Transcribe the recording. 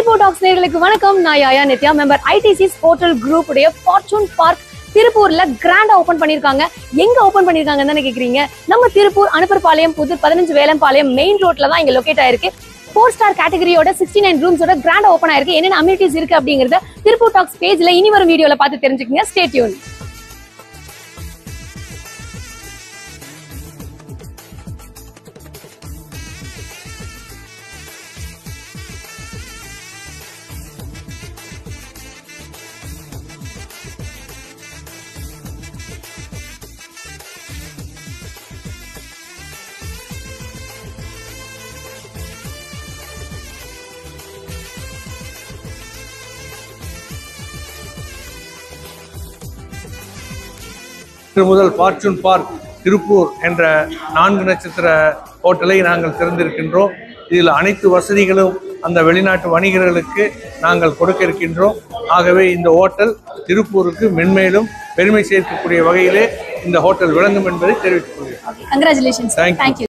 Tiruppur tax நேயர்களுக்கு வணக்கம். நான் யாயா நித்யா, மெம்பர் ஐடிசிஸ் ஹோட்டல் குரூப் உடைய ஃபார்ச்சூன் பார்க் திருப்பூர்ல கிராண்டா ஓபன் பண்ணிருக்காங்க. எங்க ஓபன் பண்ணிருக்காங்கன்னு தானே கேக்குறீங்க. நம்ம திருப்பூர் அனுப்பர்பாளையம் புது 15 வேலம்பாளையம் மெயின் ரோட்ல தான் இங்க லொகேட் ஆயிருக்கு. 4 ஸ்டார் கேட்டகரியோட 69 ரூம்ஸோட கிராண்டா ஓபன் ஆயிருக்கு. என்னென்ன அம்யூனிட்டிஸ் இருக்கு அப்படிங்கறத திருப்பூர் டாக்ஸ் பேஜ்ல இனி வரும் வீடியோல பார்த்து தெரிஞ்சுக்கங்க. Stay tune. முதல் ஃபார்ச்சூன் பார்க் திருப்பூர் என்ற 4 நட்சத்திர ஹோட்டலை நாங்கள் திறந்திருக்கின்றோம். இதில் அனைத்து வசதிகளும் அந்த வெளிநாட்டு வணிகர்களுக்கு நாங்கள் கொடுக்க இருக்கின்றோம். ஆகவே இந்த ஹோட்டல் திருப்பூருக்கு மென்மேலும் பெருமை சேர்க்கக்கூடிய வகையிலே இந்த ஹோட்டல் விளங்கும் என்பதை தெரிவித்துக் கொள்கிறேன். Congratulations. Thank you.